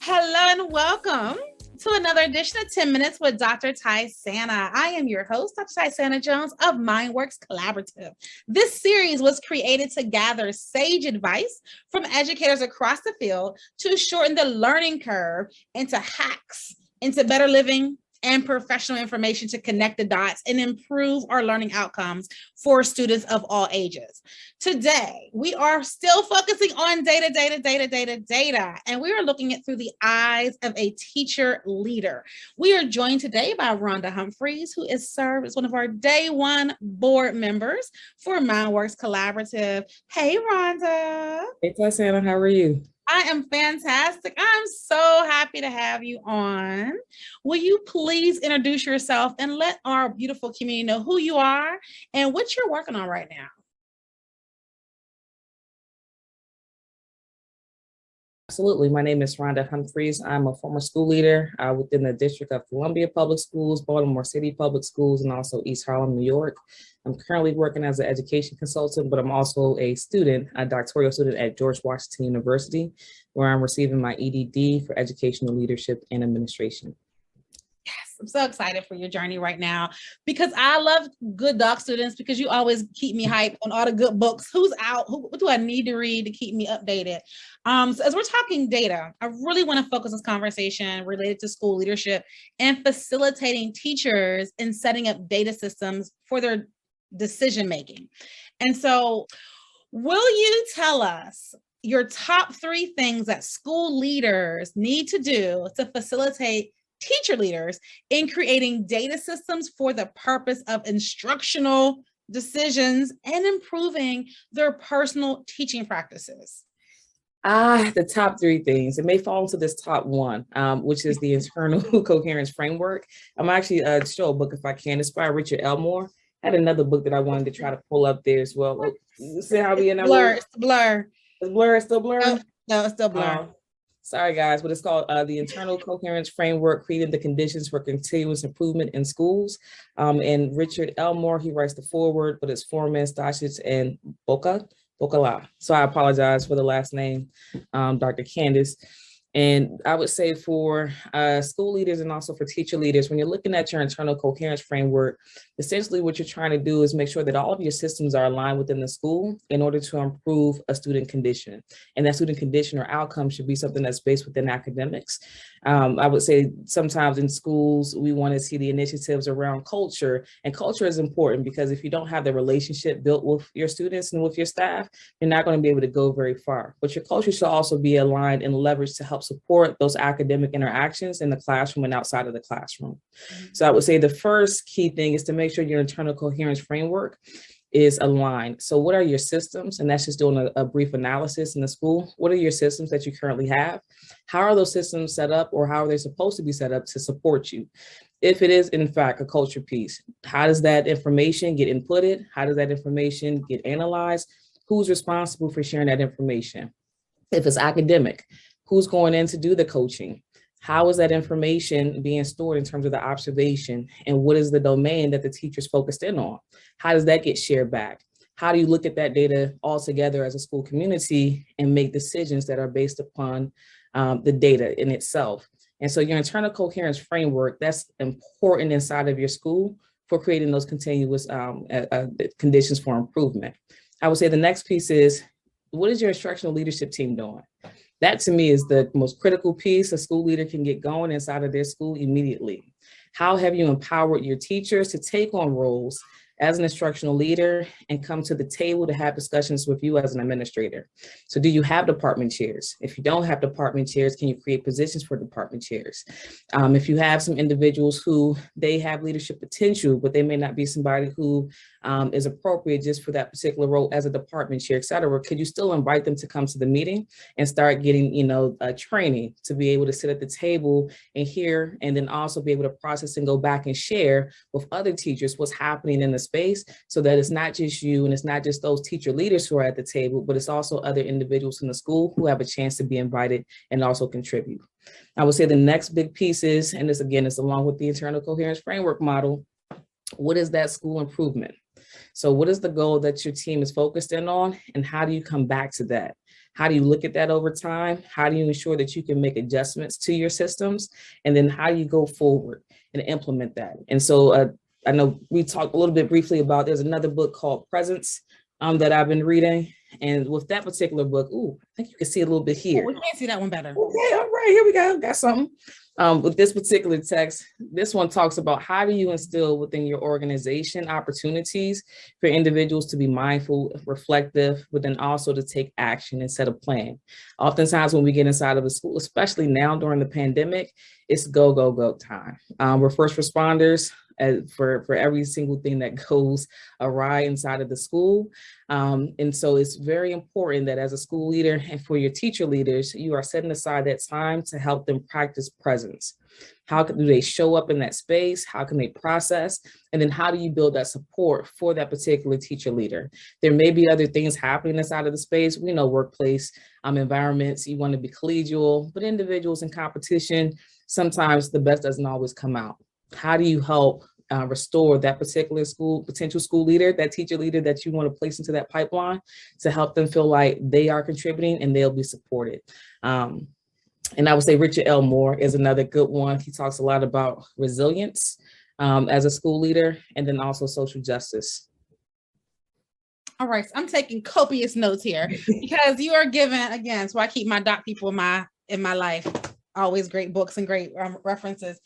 Hello and welcome to another edition of 10 Minutes with Dr. Ty Santa. I am your host, Dr. Ty Santa Jones of MindWorks Collaborative. This series was created to gather sage advice from educators across the field to shorten the learning curve into hacks, into better living, and professional information to connect the dots and improve our learning outcomes for students of all ages. Today, we are still focusing on data, and we are looking at through the eyes of a teacher leader. We are joined today by Rhonda Humphries, who is served as one of our day one board members for MindWorks Collaborative. Hey, Rhonda. Hey, Tatiana, how are you? I am fantastic. I'm so happy to have you on. Will you please introduce yourself and let our beautiful community know who you are and what you're working on right now? Absolutely. My name is Rhonda Humphries. I'm a former school leader within the District of Columbia Public Schools, Baltimore City Public Schools, and also East Harlem, New York. I'm currently working as an education consultant, but I'm also a student, a doctoral student at George Washington University, where I'm receiving my EDD for educational leadership and administration. Yes, I'm so excited for your journey right now because I love good doc students because you always keep me hyped on all the good books. Who's out? What do I need to read to keep me updated? So as we're talking data, I really want to focus this conversation related to school leadership and facilitating teachers in setting up data systems for their decision making. And so will you tell us your top 3 things that school leaders need to do to facilitate teacher leaders in creating data systems for the purpose of instructional decisions and improving their personal teaching practices? The top 3 things. It may fall into this top 1, which is the internal coherence framework. I'm actually show a book if I can. It's by Richard Elmore. I had another book that I wanted to try to pull up there as well. You see how we in that blur? It's blur. It's blur. It's still blurring. No, it's still blur. Sorry, guys, but it's called the Internal Coherence Framework, Creating the Conditions for Continuous Improvement in Schools. And Richard Elmore, he writes the foreword, but it's Foreman, Stashich, and Bocala. So I apologize for the last name, Dr. Candace. And I would say for school leaders and also for teacher leaders, when you're looking at your internal coherence framework, essentially what you're trying to do is make sure that all of your systems are aligned within the school in order to improve a student condition. And that student condition or outcome should be something that's based within academics. I would say sometimes in schools, we want to see the initiatives around culture, and culture is important because if you don't have the relationship built with your students and with your staff, you're not going to be able to go very far. But your culture should also be aligned and leveraged to help support those academic interactions in the classroom and outside of the classroom. So I would say the first key thing is to make sure your internal coherence framework is aligned. So what are your systems? And that's just doing a brief analysis in the school. What are your systems that you currently have? How are those systems set up, or how are they supposed to be set up to support you? If it is in fact a culture piece, how does that information get inputted? How does that information get analyzed? Who's responsible for sharing that information? If it's academic, who's going in to do the coaching? How is that information being stored in terms of the observation? And what is the domain that the teacher's focused in on? How does that get shared back? How do you look at that data all together as a school community and make decisions that are based upon the data in itself? And so your internal coherence framework, that's important inside of your school for creating those continuous conditions for improvement. I would say the next piece is, what is your instructional leadership team doing? That to me is the most critical piece a school leader can get going inside of their school immediately. How have you empowered your teachers to take on roles as an instructional leader and come to the table to have discussions with you as an administrator? So do you have department chairs? If you don't have department chairs, can you create positions for department chairs? If you have some individuals who they have leadership potential, but they may not be somebody who is appropriate just for that particular role as a department chair, et cetera, could you still invite them to come to the meeting and start getting, training to be able to sit at the table and hear, and then also be able to process and go back and share with other teachers what's happening in the space, so that it's not just you and it's not just those teacher leaders who are at the table, but it's also other individuals in the school who have a chance to be invited and also contribute. I would say the next big piece is, and this again is along with the internal coherence framework model, what is that school improvement? So what is the goal that your team is focused in on, and how do you come back to that? How do you look at that over time? How do you ensure that you can make adjustments to your systems? And then how do you go forward and implement that? And so I know we talked a little bit briefly about, there's another book called Presence that I've been reading. And with that particular book, I think you can see a little bit here. We can't see that one better. Okay, all right, here we go. Got something. With this particular text, this one talks about how do you instill within your organization opportunities for individuals to be mindful, reflective, but then also to take action and set a plan. Oftentimes when we get inside of a school, especially now during the pandemic, it's go, go, go time. We're first responders for every single thing that goes awry inside of the school. And so it's very important that as a school leader and for your teacher leaders, you are setting aside that time to help them practice presence. How do they show up in that space? How can they process? And then how do you build that support for that particular teacher leader? There may be other things happening inside of the space. We know workplace environments, you want to be collegial, but individuals in competition, sometimes the best doesn't always come out. How do you help restore that particular potential school leader, that teacher leader that you want to place into that pipeline to help them feel like they are contributing and they'll be supported? And I would say Richard L. Moore is another good one. He talks a lot about resilience as a school leader, and then also social justice. All right, so I'm taking copious notes here because you are given, again, so I keep my doc people in my life, always great books and great references.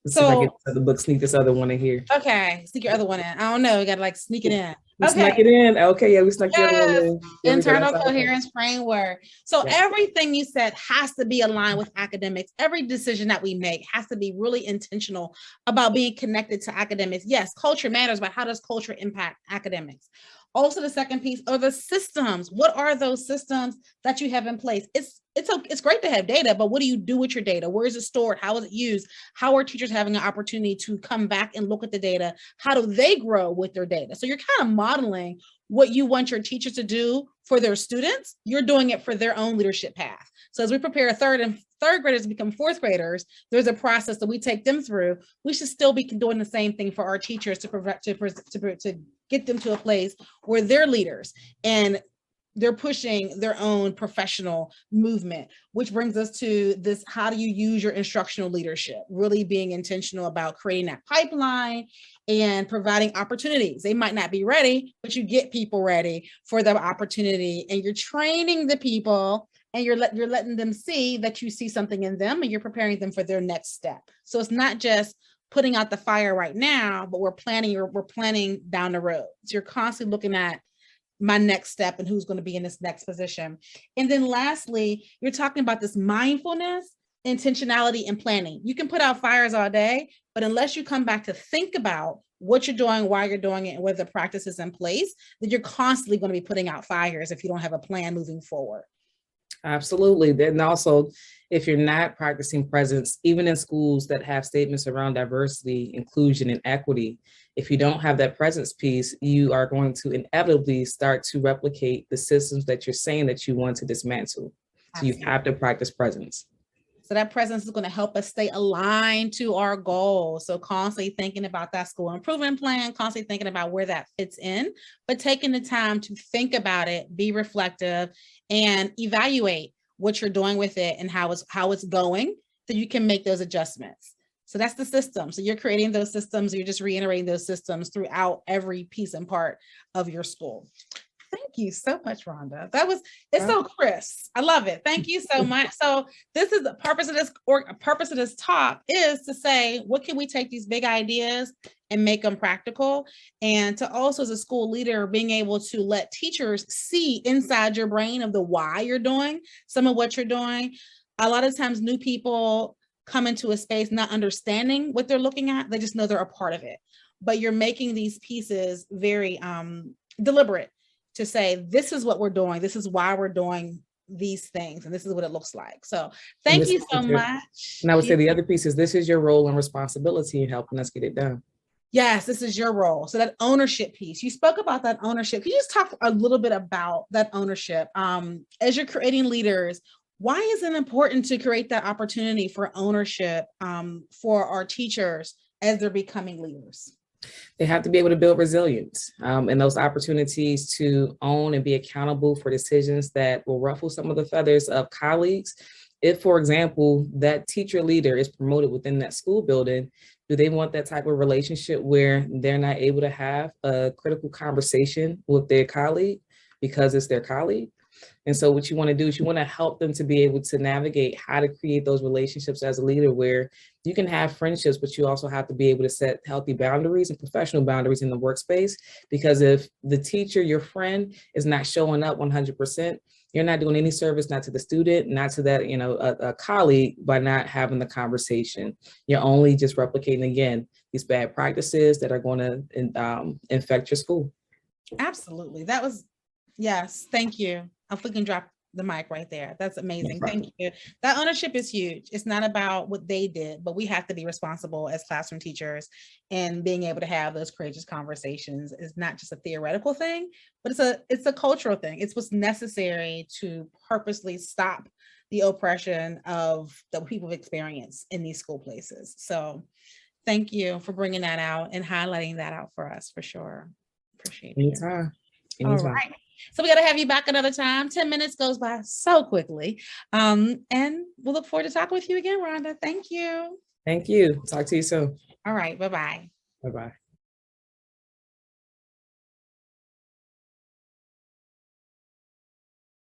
Let's see if I get the book, sneak this other one in here. Okay, sneak your other one in. I don't know, you gotta sneak it in. Snuck it in. Okay, yeah, we snuck the other one in. Internal coherence framework. So everything you said has to be aligned with academics. Every decision that we make has to be really intentional about being connected to academics. Yes, culture matters, but how does culture impact academics? Also, the second piece are the systems. What are those systems that you have in place? It's great to have data, but what do you do with your data? Where is it stored? How is it used? How are teachers having an opportunity to come back and look at the data? How do they grow with their data? So you're kind of modeling what you want your teachers to do for their students. You're doing it for their own leadership path. So as we prepare third graders to become fourth graders, there's a process that we take them through. We should still be doing the same thing for our teachers to get them to a place where they're leaders and they're pushing their own professional movement, which brings us to this: how do you use your instructional leadership? Really being intentional about creating that pipeline and providing opportunities. They might not be ready, but you get people ready for the opportunity, and you're training the people, and you're letting them see that you see something in them, and you're preparing them for their next step. So it's not just putting out the fire right now, but we're planning down the road. So you're constantly looking at my next step and who's going to be in this next position. And then lastly, you're talking about this mindfulness, intentionality, and planning. You can put out fires all day, but unless you come back to think about what you're doing, why you're doing it, and whether the practice is in place, then you're constantly going to be putting out fires if you don't have a plan moving forward. Absolutely. Then also, if you're not practicing presence, even in schools that have statements around diversity, inclusion, and equity, if you don't have that presence piece, you are going to inevitably start to replicate the systems that you're saying that you want to dismantle. So you have to practice presence. So that presence is going to help us stay aligned to our goals. So constantly thinking about that school improvement plan, constantly thinking about where that fits in, but taking the time to think about it, be reflective, and evaluate what you're doing with it and how it's going, so you can make those adjustments. So that's the system. So you're creating those systems, you're just reiterating those systems throughout every piece and part of your school. Thank you so much, Rhonda. It's so crisp. I love it. Thank you so much. So this is the purpose of this talk, is to say, what can we take these big ideas and make them practical? And to also, as a school leader, being able to let teachers see inside your brain of the why you're doing some of what you're doing. A lot of times new people come into a space not understanding what they're looking at. They just know they're a part of it. But you're making these pieces very deliberate to say, this is what we're doing. This is why we're doing these things. And this is what it looks like. So thank you so much. And I would say the other piece is, this is your role and responsibility in helping us get it done. Yes, this is your role. So that ownership piece, you spoke about that ownership. Can you just talk a little bit about that ownership? As you're creating leaders, why is it important to create that opportunity for ownership for our teachers as they're becoming leaders? They have to be able to build resilience and those opportunities to own and be accountable for decisions that will ruffle some of the feathers of colleagues. If, for example, that teacher leader is promoted within that school building, do they want that type of relationship where they're not able to have a critical conversation with their colleague because it's their colleague? And so what you want to do is you want to help them to be able to navigate how to create those relationships as a leader where you can have friendships, but you also have to be able to set healthy boundaries and professional boundaries in the workspace. Because if the teacher, your friend, is not showing up 100%, you're not doing any service, not to the student, not to that, a colleague, by not having the conversation. You're only just replicating, again, these bad practices that are going to infect your school. Absolutely. That was, yes, thank you. If we can drop the mic right there. That's amazing. Thank you. That ownership is huge. It's not about what they did, but we have to be responsible as classroom teachers, and being able to have those courageous conversations is not just a theoretical thing, but it's a cultural thing. It's what's necessary to purposely stop the oppression of the people of experience in these school places. So thank you for bringing that out and highlighting that out for us, for sure. Appreciate it. Anytime. All right. So we got to have you back another time. 10 minutes goes by so quickly. And we'll look forward to talking with you again, Rhonda. Thank you. Thank you. Talk to you soon. All right. Bye-bye. Bye-bye.